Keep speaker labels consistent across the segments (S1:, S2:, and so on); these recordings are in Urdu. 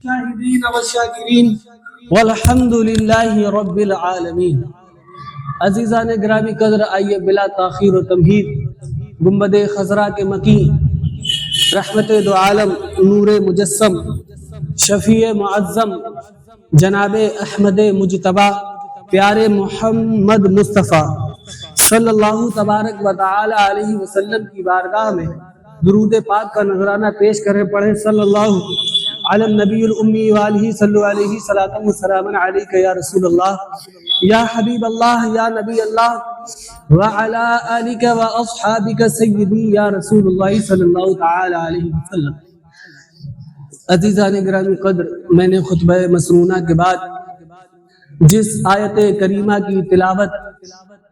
S1: الشاهدين والشاكرين والحمد لله رب العالمین۔ عزیزان گرامی قدر، آئیے بلا تاخیر و تمہید گنبد خضرا کے مکین، رحمت دو عالم، نور مجسم، شفیع معظم جناب احمد مجتبی پیارے محمد مصطفیٰ صلی اللہ تبارک و تعالی علیہ وسلم کی بارگاہ میں درود پاک کا نذرانہ پیش کریں۔ پڑھیں صلی اللہ علی النبی الامی وآلہ صلی علیہ صلاۃ و سلام علیک یا رسول اللہ یا حبیب اللہ یا نبی اللہ وعلی آلک و اصحابک سیدی یا رسول اللہ صلی اللہ تعالی علیہ وسلم۔ عزیزان گرامی قدر، میں نے خطبہ مسنونہ کے بعد جس آیت کریمہ کی تلاوت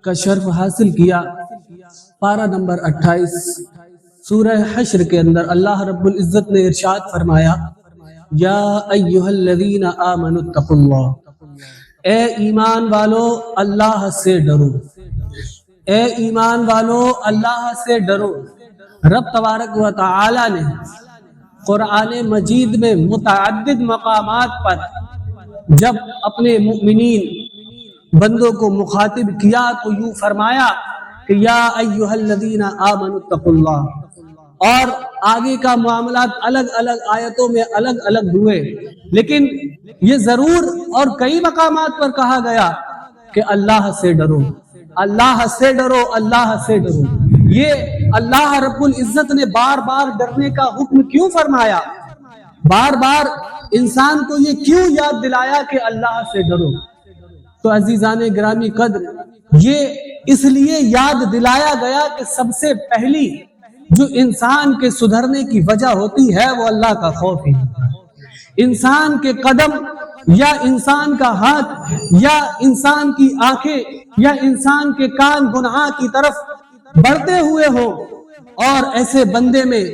S1: کا شرف حاصل کیا، پارہ نمبر 28 سورہ حشر کے اندر اللہ رب العزت نے ارشاد فرمایا، یا ایہا الذین آمنوا اتقوا اللہ، اے ایمان والو اللہ سے ڈرو، اے ایمان والو اللہ سے ڈرو۔ رب تبارک و تعالی نے قرآن مجید میں متعدد مقامات پر جب اپنے مؤمنین بندوں کو مخاطب کیا تو یوں فرمایا کہ یا ایہا الذین آمنوا اتقوا اللہ، اور آگے کا معاملات الگ الگ آیتوں میں الگ الگ ہوئے، لیکن یہ ضرور اور کئی مقامات پر کہا گیا کہ اللہ سے ڈرو، اللہ سے ڈرو، اللہ سے ڈرو۔ یہ اللہ رب العزت نے بار بار ڈرنے کا حکم کیوں فرمایا، بار بار انسان کو یہ کیوں یاد دلایا کہ اللہ سے ڈرو؟ تو عزیزان گرامی قدر، یہ اس لیے یاد دلایا گیا کہ سب سے پہلی جو انسان کے سدھرنے کی وجہ ہوتی ہے وہ اللہ کا خوف ہے۔ انسان کے قدم یا انسان کا ہاتھ یا انسان کی آنکھیں یا انسان کے کان گناہ کی طرف بڑھتے ہوئے ہو، اور ایسے بندے میں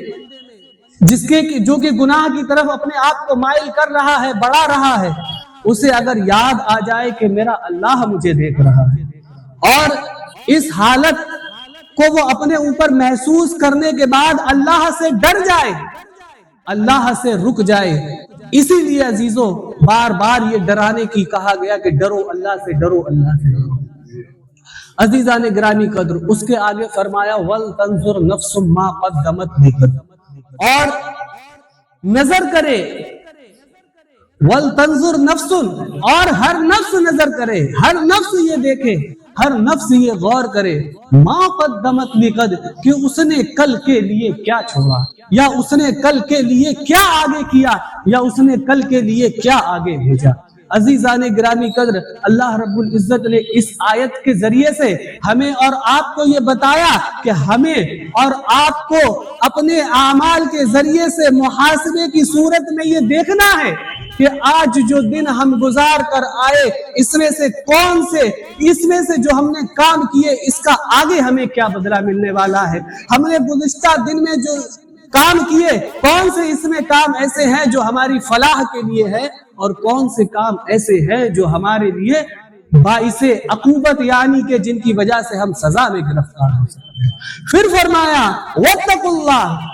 S1: جو کہ گناہ کی طرف اپنے آپ کو مائل کر رہا ہے، بڑھا رہا ہے، اسے اگر یاد آ جائے کہ میرا اللہ مجھے دیکھ رہا ہے، اور اس حالت کو وہ اپنے اوپر محسوس کرنے کے بعد اللہ سے ڈر جائے، اللہ سے رک جائے۔ اسی لیے عزیزوں بار بار یہ ڈرانے کی کہا گیا کہ ڈرو اللہ سے، ڈرو اللہ سے ڈرو۔ عزیزان گرامی قدر، اس کے آگے فرمایا وَلْتَنْظُرْ نَفْسٌ مَا قَدَّمَتْ لِغَدٍ، اور نظر کرے، وَلْتَنْظُرْ نَفْسٌ، اور ہر نفس نظر کرے، ہر نفس یہ دیکھے، ہر نفس یہ غور کرے، ما قدمت لغد، کہ اس نے کل کے لیے کیا چھوڑا، یا اس نے کل کے لیے کیا آگے کیا، یا اس نے کل کے لیے کیا آگے بھیجا۔ عزیزان گرامی قدر، اللہ رب العزت نے اس آیت کے ذریعے سے ہمیں اور آپ کو یہ بتایا کہ ہمیں اور آپ کو اپنے اعمال کے ذریعے سے محاسبے کی صورت میں یہ دیکھنا ہے کہ آج جو دن ہم گزار کر آئے، اس میں سے جو ہم نے کام کیے، اس کا آگے ہمیں کیا بدلہ ملنے والا ہے۔ ہم نے گزشتہ دن میں جو کام کیے، کون سے اس میں کام ایسے ہیں جو ہماری فلاح کے لیے ہے، اور کون سے کام ایسے ہیں جو ہمارے لیے باعث عقوبت، یعنی کہ جن کی وجہ سے ہم سزا میں گرفتار ہو سکتے ہیں۔ پھر فرمایا واتقوا اللہ،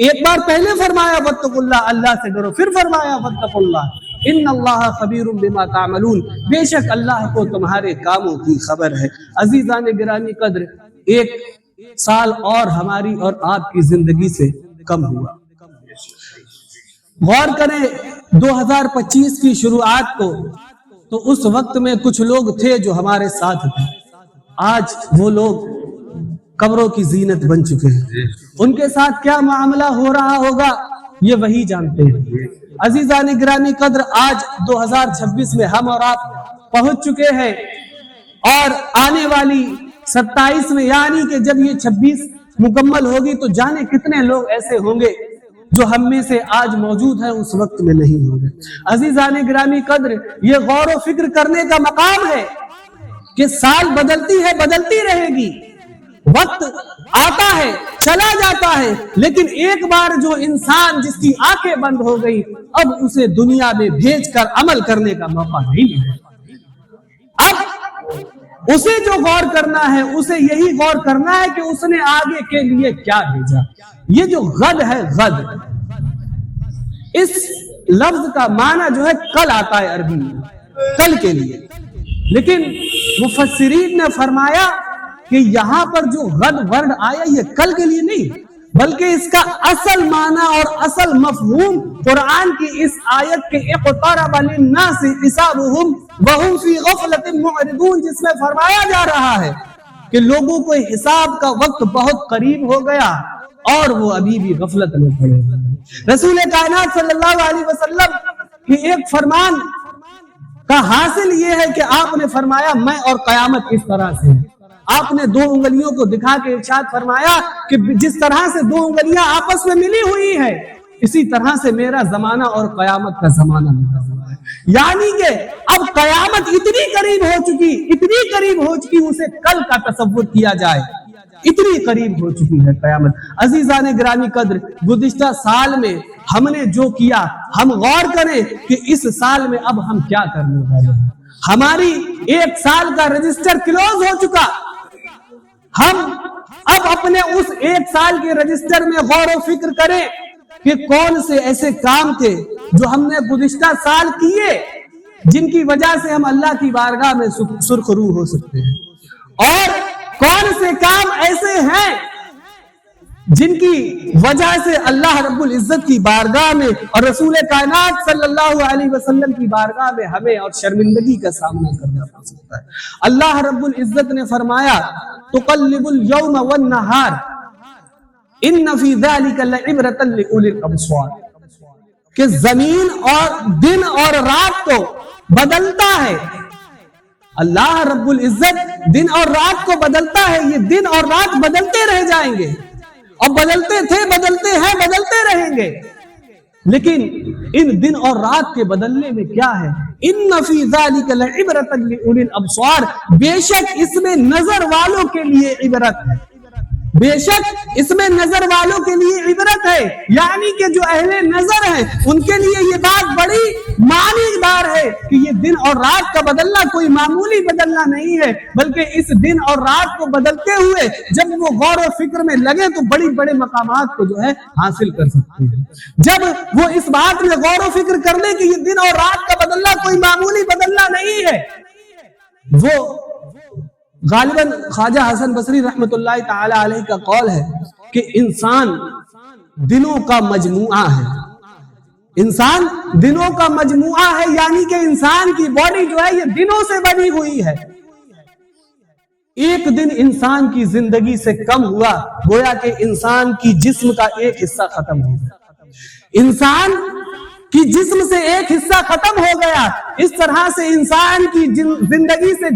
S1: ایک بار پہلے فرمایا واتقوا اللہ، اللہ سے ڈرو، پھر فرمایا واتقوا اللہ ان اللہ خبیر بما تعملون، بے شک اللہ کو تمہارے کاموں کی خبر ہے۔ عزیزان گرامی قدر، ایک سال اور ہماری اور آپ کی زندگی سے کم ہوا۔ غور کریں 2025 کی شروعات کو، تو اس وقت میں کچھ لوگ تھے جو ہمارے ساتھ تھے، آج وہ لوگ قبروں کی زینت بن چکے ہیں۔ ان کے ساتھ کیا معاملہ ہو رہا ہوگا یہ وہی جانتے ہیں۔ عزیزان گرامی قدر، آج 2026 میں ہم اور آپ پہنچ چکے ہیں، اور آنے والی 27 میں، یعنی کہ جب یہ 26 مکمل ہوگی تو جانے کتنے لوگ ایسے ہوں گے جو ہم میں سے آج موجود ہیں اس وقت میں نہیں ہوں گے۔ عزیزان گرامی قدر، یہ غور و فکر کرنے کا مقام ہے کہ سال بدلتی ہے، بدلتی رہے گی، وقت آتا ہے چلا جاتا ہے، لیکن ایک بار جو انسان جس کی آنکھیں بند ہو گئی، اب اسے دنیا میں بھیج کر عمل کرنے کا موقع نہیں ہے۔ اب اسے جو غور کرنا ہے، اسے یہی غور کرنا ہے کہ اس نے آگے کے لیے کیا بھیجا۔ یہ جو غد ہے، غد اس لفظ کا معنی جو ہے کل آتا ہے عربی میں، کل کے لیے، لیکن مفسرین نے فرمایا کہ یہاں پر جو غد ورڈ آیا یہ کل کے لیے نہیں، بلکہ اس کا اصل معنی اور اصل مفہوم قرآن کی اس آیت کے اقترب للناس حسابهم وهم فی غفلۃ معرضون، جس میں فرمایا جا رہا ہے کہ لوگوں کو حساب کا وقت بہت قریب ہو گیا اور وہ ابھی بھی غفلت میں پڑے ہوئے۔ رسول کائنات صلی اللہ علیہ وسلم کی ایک فرمان کا حاصل یہ ہے کہ آپ نے فرمایا میں اور قیامت اس طرح سے ہے۔ آپ نے 2 انگلیوں کو دکھا کے ارشاد فرمایا کہ جس طرح سے 2 انگلیاں آپس میں ملی ہوئی ہے اسی طرح سے میرا زمانہ اور قیامت کا زمانہ ملا ہوا ہے، یعنی کہ اب قیامت اتنی قریب ہو چکی اسے کل کا تصور کیا جائے، اتنی قریب ہو چکی ہے قیامت۔ عزیزان گرامی قدر، گزشتہ سال میں ہم نے جو کیا ہم غور کریں کہ اس سال میں اب ہم کیا کرنے والے ہیں۔ ہماری 1 سال کا رجسٹر کلوز ہو چکا، ہم اب اپنے اس 1 سال کے رجسٹر میں غور و فکر کریں کہ کون سے ایسے کام تھے جو ہم نے گزشتہ سال کیے جن کی وجہ سے ہم اللہ کی بارگاہ میں سرخرو ہو سکتے ہیں، اور کون سے کام ایسے ہیں جن کی وجہ سے اللہ رب العزت کی بارگاہ میں اور رسول کائنات صلی اللہ علیہ وسلم کی بارگاہ میں ہمیں اور شرمندگی کا سامنا کرنا پڑ سکتا ہے۔ اللہ رب العزت نے فرمایا تقلب اليوم والنہار ان فی ذلک لعبرۃ لأولی الابصار، کہ زمین اور دن اور رات کو بدلتا ہے، اللہ رب العزت دن اور رات کو بدلتا ہے، یہ دن اور رات بدلتے رہ جائیں گے اور بدلتے تھے، بدلتے ہیں، بدلتے رہیں گے، لیکن ان دن اور رات کے بدلنے میں کیا ہے؟ ان فی ذلک لعبرۃ لأولی الابصار، بے شک اس میں نظر والوں کے لیے عبرت ہے، بے شک اس میں نظر والوں کے لیے عبرت ہے، یعنی کہ جو اہل نظر ہیں ان کے لیے یہ بات بڑی معنی دار ہے کہ یہ دن اور رات کا بدلنا کوئی معمولی بدلنا نہیں ہے، بلکہ اس دن اور رات کو بدلتے ہوئے جب وہ غور و فکر میں لگے تو بڑی بڑے مقامات کو جو ہے حاصل کر سکتے ہیں۔ جب وہ اس بات میں غور و فکر کر لیں کہ یہ دن اور رات کا بدلنا کوئی معمولی بدلنا نہیں ہے، وہ غالباً خواجہ حسن بصری رحمت اللہ تعالی علیہ کا قول ہے کہ انسان دنوں کا مجموعہ ہے، انسان دنوں کا مجموعہ ہے، یعنی کہ انسان کی باڈی جو ہے یہ دنوں سے بنی ہوئی ہے۔ ایک دن انسان کی زندگی سے کم ہوا گویا کہ انسان کی جسم کا ایک حصہ ختم ہو گیا، انسان کی جسم سے ایک حصہ ختم ہو گیا۔ اس طرح سے انسان کی زندگی سے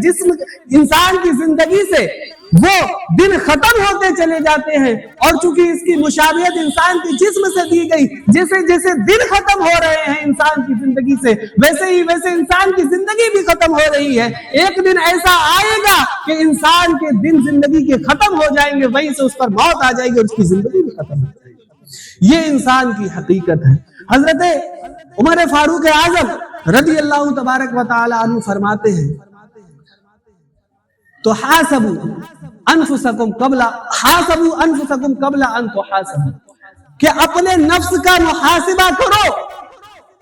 S1: انسان کی زندگی سے وہ دن ختم ہوتے چلے جاتے ہیں، اور چونکہ اس کی مشابہت انسان کی جسم سے دی گئی، جیسے جیسے دن ختم ہو رہے ہیں انسان کی زندگی سے ویسے انسان کی زندگی بھی ختم ہو رہی ہے۔ ایک دن ایسا آئے گا کہ انسان کے دن زندگی کے ختم ہو جائیں گے، وہیں سے اس پر موت آ جائے گی اور اس کی زندگی بھی ختم ہو جائے گی۔ یہ انسان کی حقیقت ہے۔ حضرت عمر فاروق اعظم رضی اللہ تبارک و تعالی عنہ فرماتے ہیں تو حاسبوا انفسکم قبل ان تحاسبوا، کہ اپنے نفس کا محاسبہ کرو،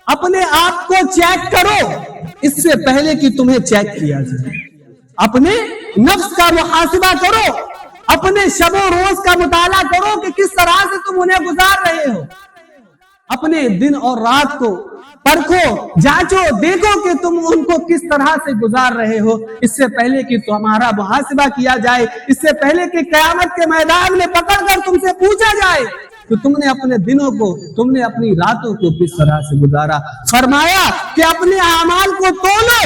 S1: اپنے آپ کو چیک کرو اس سے پہلے کہ تمہیں چیک کیا جائے۔ اپنے نفس کا محاسبہ کرو، اپنے شب و روز کا مطالعہ کرو کہ کس طرح سے تم انہیں گزار رہے ہو، اپنے دن اور رات کو پرکھو، جانچو، دیکھو کہ تم ان کو کس طرح سے گزار رہے ہو، اس سے پہلے کہ تمہارا محاسبہ کیا جائے، اس سے پہلے کہ قیامت کے میدان میں پکڑ کر تم سے پوچھا جائے کہ تم نے اپنے دنوں کو، تم نے اپنی راتوں کو کس طرح سے گزارا۔ فرمایا کہ اپنے اعمال کو تولو،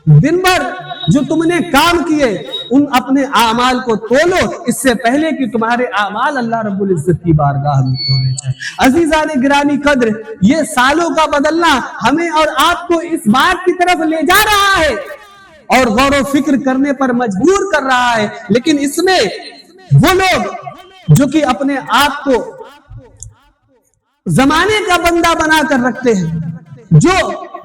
S1: دن بھر جو تم نے کام کیے ان اپنے اعمال کو تولو، اس سے پہلے کہ تمہارے اعمال اللہ رب العزت کی بارگاہ میں تولے جائیں۔ عزیزان گرامی قدر، یہ سالوں کا بدلنا ہمیں اور آپ کو اس بات کی طرف لے جا رہا ہے اور غور و فکر کرنے پر مجبور کر رہا ہے، لیکن اس میں وہ لوگ جو کہ اپنے آپ کو زمانے کا بندہ بنا کر رکھتے ہیں، جو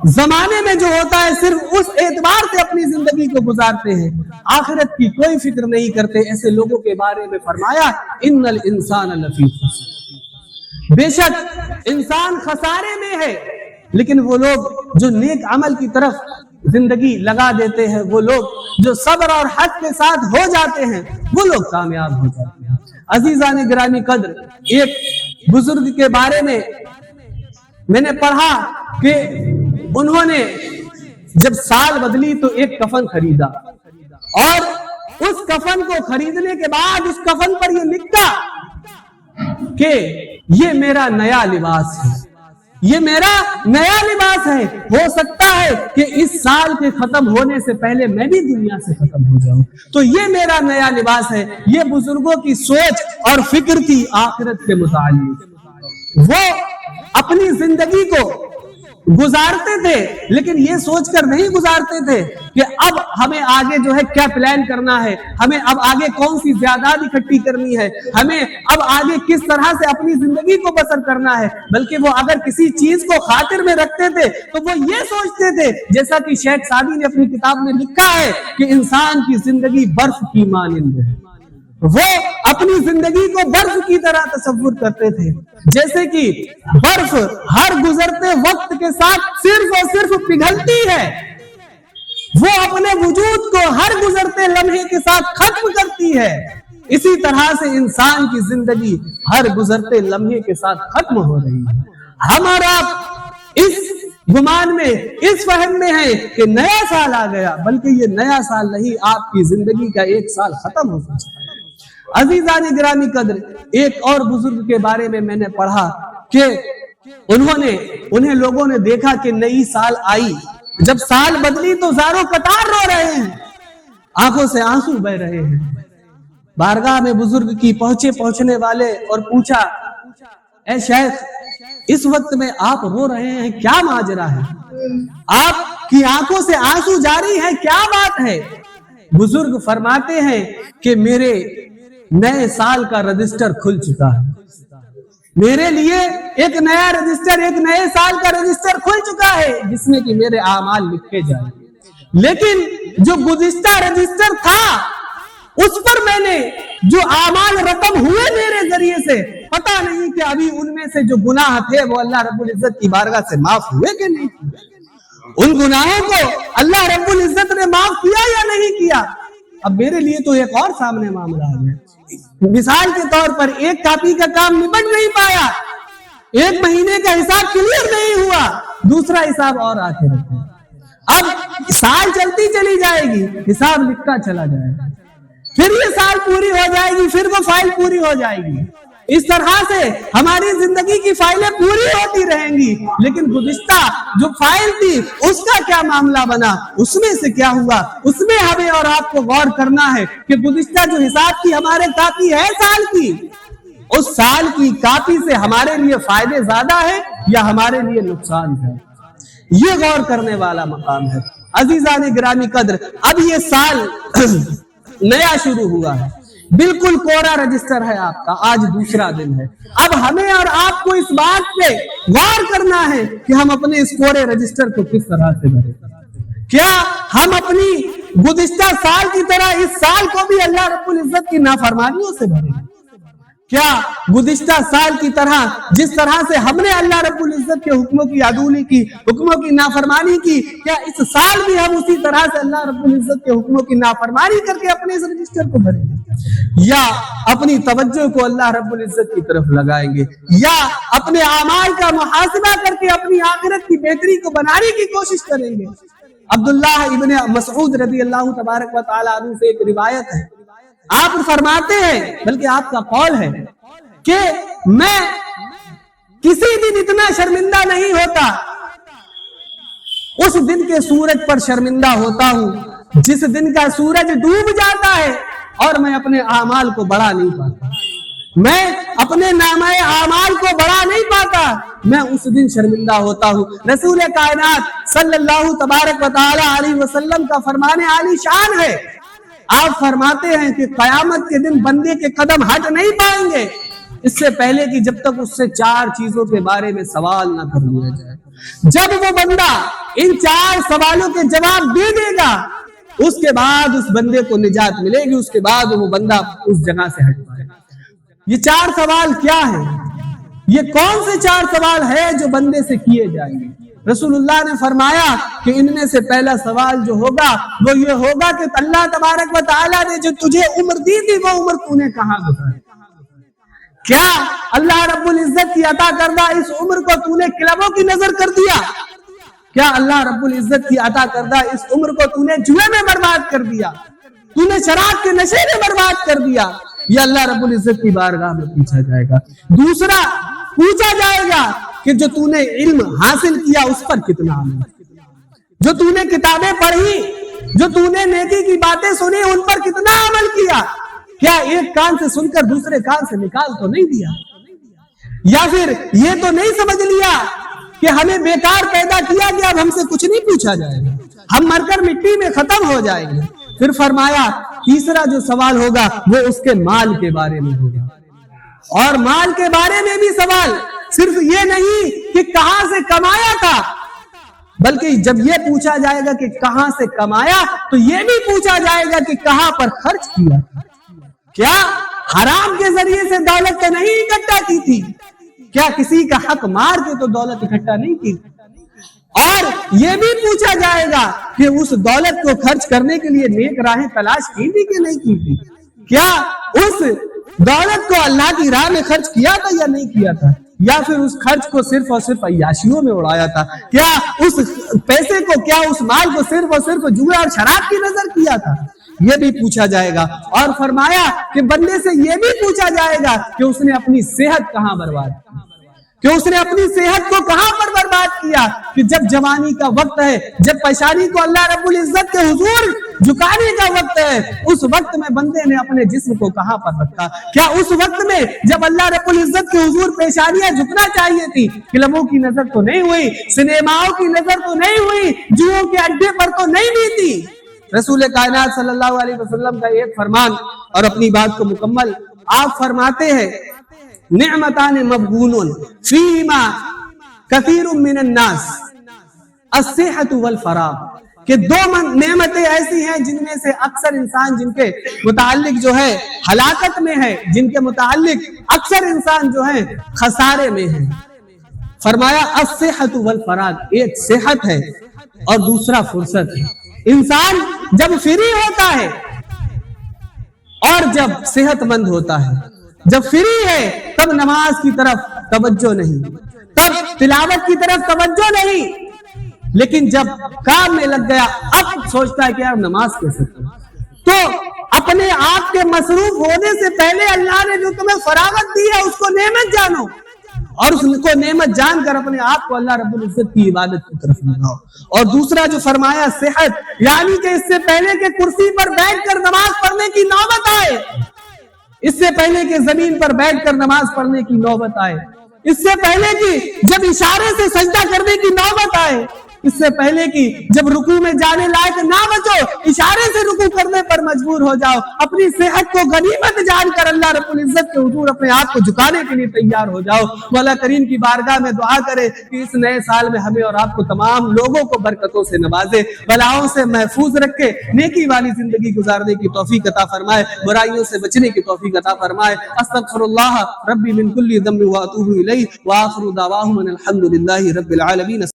S1: زمانے میں جو ہوتا ہے صرف اس اعتبار سے اپنی زندگی کو گزارتے ہیں، آخرت کی کوئی فکر نہیں کرتے، ایسے لوگوں کے بارے میں فرمایا ان الانسان لفی خسر، بے شک انسان خسارے میں ہے، لیکن وہ لوگ جو نیک عمل کی طرف زندگی لگا دیتے ہیں، وہ لوگ جو صبر اور حق کے ساتھ ہو جاتے ہیں، وہ لوگ کامیاب ہو جاتے ہیں۔ عزیزان گرامی قدر، ایک بزرگ کے بارے میں نے پڑھا کہ انہوں نے جب سال بدلی تو ایک کفن خریدا، اور اس کفن کو خریدنے کے بعد اس کفن پر یہ لکھا کہ یہ میرا نیا لباس ہے، یہ میرا نیا لباس ہے، ہو سکتا ہے کہ اس سال کے ختم ہونے سے پہلے میں بھی دنیا سے ختم ہو جاؤں، تو یہ میرا نیا لباس ہے۔ یہ بزرگوں کی سوچ اور فکر تھی آخرت کے متعلق۔ وہ اپنی زندگی کو گزارتے تھے، لیکن یہ سوچ کر نہیں گزارتے تھے کہ اب ہمیں آگے جو ہے کیا پلان کرنا ہے، ہمیں اب آگے کون سی زیادات اکٹھی کرنی ہے، ہمیں اب آگے کس طرح سے اپنی زندگی کو بسر کرنا ہے، بلکہ وہ اگر کسی چیز کو خاطر میں رکھتے تھے تو وہ یہ سوچتے تھے، جیسا کہ شیخ سعدی نے اپنی کتاب میں لکھا ہے کہ انسان کی زندگی برف کی مانند ہے۔ وہ اپنی زندگی کو برف کی طرح تصور کرتے تھے، جیسے کہ برف ہر گزرتے وقت کے ساتھ صرف اور صرف پگھلتی ہے، وہ اپنے وجود کو ہر گزرتے لمحے کے ساتھ ختم کرتی ہے۔ اسی طرح سے انسان کی زندگی ہر گزرتے لمحے کے ساتھ ختم ہو رہی ہے۔ ہم اور آپ اس گمان میں، اس فہم میں ہے کہ نیا سال آ گیا، بلکہ یہ نیا سال نہیں، آپ کی زندگی کا ایک سال ختم ہو چکا ہے۔ عزیزان گرامی قدر، ایک اور بزرگ کے بارے میں نے پڑھا کہ انہیں لوگوں نے دیکھا کہ نئی سال آئی، جب سال بدلی تو زاروں قطار رو رہے ہیں، آنکھوں سے آنسو بہ رہے ہیں۔ بارگاہ میں بزرگ کی پہنچنے والے اور پوچھا، اے شیخ، اس وقت میں آپ رو رہے ہیں، کیا ماجرا ہے؟ آپ کی آنکھوں سے آنسو جاری ہے، کیا بات ہے؟ بزرگ فرماتے ہیں کہ میرے نئے سال کا رجسٹر کھل چکا ہے، میرے لیے ایک نیا رجسٹر، ایک نئے سال کا رجسٹر کھل چکا ہے جس میں کہ میرے اعمال لکھے جائیں گے۔ لیکن جو گزشتہ رجسٹر تھا اس پر میں نے جو اعمال رقم ہوئے میرے ذریعے سے، پتہ نہیں کہ ابھی ان میں سے جو گناہ تھے وہ اللہ رب العزت کی بارگاہ سے معاف ہوئے کہ نہیں ہوئے، ان گناہوں کو اللہ رب العزت نے معاف کیا یا نہیں کیا۔ اب میرے لیے تو ایک اور سامنے معاملہ ہے، مثال کے طور پر ایک کاپی کا کام نپٹ نہیں پایا، ایک مہینے کا حساب کلیئر نہیں ہوا، دوسرا حساب اور آتے رہتے ہیں۔ اب سال چلتی چلی جائے گی، حساب لکھتا چلا جائے گا، پھر یہ سال پوری ہو جائے گی، پھر وہ فائل پوری ہو جائے گی۔ اس طرح سے ہماری زندگی کی فائلیں پوری ہوتی رہیں گی، لیکن گزشتہ جو فائل تھی اس کا کیا معاملہ بنا، اس میں سے کیا ہوا، اس میں ہمیں اور آپ کو غور کرنا ہے کہ گزشتہ جو حساب کی ہمارے کاپی ہے سال کی، اس سال کی کاپی سے ہمارے لیے فائدے زیادہ ہے یا ہمارے لیے نقصان ہے، یہ غور کرنے والا مقام ہے۔ عزیزان گرامی قدر، اب یہ سال نیا شروع ہوا ہے، بالکل کوڑا رجسٹر ہے آپ کا، آج دوسرا دن ہے۔ اب ہمیں اور آپ کو اس بات پہ غور کرنا ہے کہ ہم اپنے اس کوڑے رجسٹر کو کس طرح سے بھریں۔ کیا ہم اپنی گزشتہ سال کی طرح اس سال کو بھی اللہ رب العزت کی نافرمانیوں سے بھریں؟ کیا گزشتہ سال کی طرح جس طرح سے ہم نے اللہ رب العزت کے حکموں کی عدولی کی، حکموں کی نافرمانی کی، کیا اس سال بھی ہم اسی طرح سے اللہ رب العزت کے حکموں کی نافرمانی کر کے اپنے اس رجسٹر کو بھریں گے، یا اپنی توجہ کو اللہ رب العزت کی طرف لگائیں گے، یا اپنے اعمال کا محاسبہ کر کے اپنی آخرت کی بہتری کو بنانے کی کوشش کریں گے؟ عبداللہ ابن مسعود رضی اللہ تبارک و تعالیٰ عنہ سے ایک روایت ہے، آپ فرماتے ہیں، بلکہ آپ کا قول ہے کہ میں کسی دن اتنا شرمندہ نہیں ہوتا، اس دن کے سورج پر شرمندہ ہوتا ہوں جس دن کا سورج ڈوب جاتا ہے اور میں اپنے اعمال کو بڑھا نہیں پاتا، میں اپنے نامہ اعمال کو بڑھا نہیں پاتا، میں اس دن شرمندہ ہوتا ہوں۔ رسول کائنات صلی اللہ تبارک و تعالی علیہ وسلم کا فرمان عالی شان ہے، آپ فرماتے ہیں کہ قیامت کے دن بندے کے قدم ہٹ نہیں پائیں گے اس سے پہلے کہ جب تک اس سے 4 چیزوں کے بارے میں سوال نہ کر لیا جائے۔ جب وہ بندہ ان 4 سوالوں کے جواب دے دے گا، اس کے بعد اس بندے کو نجات ملے گی، اس کے بعد وہ بندہ اس جگہ سے ہٹ پائے گا۔ یہ 4 سوال کیا ہیں؟ یہ کون سے 4 سوال ہے جو بندے سے کیے جائیں گے؟ رسول اللہ نے فرمایا کہ ان میں سے پہلا سوال جو ہوگا وہ یہ ہوگا کہ اللہ تبارک و تعالیٰ نے جو تجھے عمر دی تھی وہ عمر تو نے کہاں گزاری؟ کیا اللہ رب العزت کی عطا کردہ اس عمر کو تو نے کلبوں کی نظر کر دیا؟ کیا اللہ رب العزت کی عطا کردہ اس عمر کو تو نے جوئے میں برباد کر دیا؟ تو نے شراب کے نشے میں برباد کر دیا؟ یہ اللہ رب العزت کی بارگاہ میں پوچھا جائے گا۔ دوسرا پوچھا جائے گا کہ جو تو نے علم حاصل کیا اس پر کتنا عمل، جو تو نے کتابیں پڑھی، جو تو نے نیکی کی باتیں سنی ان پر کتنا عمل کیا؟ کیا ایک کان سے سن کر دوسرے کان سے نکال تو نہیں دیا؟ یا پھر یہ تو نہیں سمجھ لیا کہ ہمیں بیکار پیدا کیا گیا، اب ہم سے کچھ نہیں پوچھا جائے گا، ہم مر کر مٹی میں ختم ہو جائیں گے؟ پھر فرمایا تیسرا جو سوال ہوگا وہ اس کے مال کے بارے میں ہوگا، اور مال کے بارے میں بھی سوال صرف یہ نہیں کہ کہاں سے کمایا تھا، بلکہ جب یہ پوچھا جائے گا کہ کہاں سے کمایا تو یہ بھی پوچھا جائے گا کہ کہاں پر خرچ کیا، کیا حرام کے ذریعے سے دولت تو نہیں اکٹھا کی تھی، کیا کسی کا حق مار کے تو دولت اکٹھا نہیں کی، اور یہ بھی پوچھا جائے گا کہ اس دولت کو خرچ کرنے کے لیے نیک راہیں تلاش کی تھی کہ نہیں کی تھی، کیا اس دولت کو اللہ کی راہ میں خرچ کیا تھا یا نہیں کیا تھا، یا پھر اس خرچ کو صرف اور صرف عیاشیوں میں اڑایا تھا، کیا اس پیسے کو، کیا اس مال کو صرف اور صرف جوئے اور شراب کی نظر کیا تھا، یہ بھی پوچھا جائے گا۔ اور فرمایا کہ بندے سے یہ بھی پوچھا جائے گا کہ اس نے اپنی صحت کہاں برباد کی، کہ اس نے اپنی صحت کو کہاں پر برباد کیا، کہ جب جوانی کا وقت ہے، جب پیشانی کو اللہ رب العزت کے حضور جھکانے کا وقت ہے، اس وقت میں بندے نے اپنے جسم کو کہاں پر رکھا؟ کیا اس وقت میں جب اللہ رب العزت کے حضور پیشانیاں جھکنا چاہیے تھی، کلبوں کی نظر تو نہیں ہوئی، سنیماؤں کی نظر تو نہیں ہوئی، جوؤں کے اڈے پر تو نہیں بھی تھی؟ رسول کائنات صلی اللہ علیہ وسلم کا ایک فرمان، اور اپنی بات کو مکمل آپ فرماتے ہیں نعمتان مبغون فیما کثیر من الناس الصحت والفراغ، کہ 2 نعمتیں ایسی ہیں جن میں سے اکثر انسان جن کے متعلق جو ہے ہلاکت میں ہے، جن کے متعلق اکثر انسان جو ہے خسارے میں ہے۔ فرمایا الصحت والفراغ، ایک صحت ہے اور دوسرا فرصت ہے۔ انسان جب فری ہوتا ہے اور جب صحت مند ہوتا ہے، جب فری ہے تب نماز کی طرف توجہ نہیں، تب تلاوت کی طرف توجہ نہیں، لیکن جب کام میں لگ گیا اب سوچتا ہے کہ یار نماز کیسے کروں۔ تو اپنے آپ کے مصروف ہونے سے پہلے اللہ نے جو تمہیں فراغت دی ہے اس کو نعمت جانو، اور اس کو نعمت جان کر اپنے آپ کو اللہ رب العزت کی عبادت کی طرف لگاؤ۔ اور دوسرا جو فرمایا صحت، یعنی کہ اس سے پہلے کہ کرسی پر بیٹھ کر نماز پڑھنے کی نوبت آئے، اس سے پہلے کہ زمین پر بیٹھ کر نماز پڑھنے کی نوبت آئے، اس سے پہلے کہ جب اشارے سے سجدہ کرنے کی نوبت آئے، اس سے پہلے کہ جب رکوع میں جانے لائق نہ بچو، اشارے سے رکوع کرنے پر مجبور ہو جاؤ، اپنی صحت کو غنیمت جان کر اللہ رب العزت کے حضور اپنے آپ کو جھکانے کے لیے تیار ہو جاؤ۔ مولا کریم کی بارگاہ میں دعا کرے کہ اس نئے سال میں ہمیں اور آپ کو تمام لوگوں کو برکتوں سے نوازے، بلاؤں سے محفوظ رکھے، نیکی والی زندگی گزارنے کی توفیق عطا فرمائے، برائیوں سے بچنے کی توفیق عطا فرمائے۔ استغفر اللہ ربی من کل ذنب واتوب الیہ، وآخر دعواہم ان الحمد للہ رب العالمین۔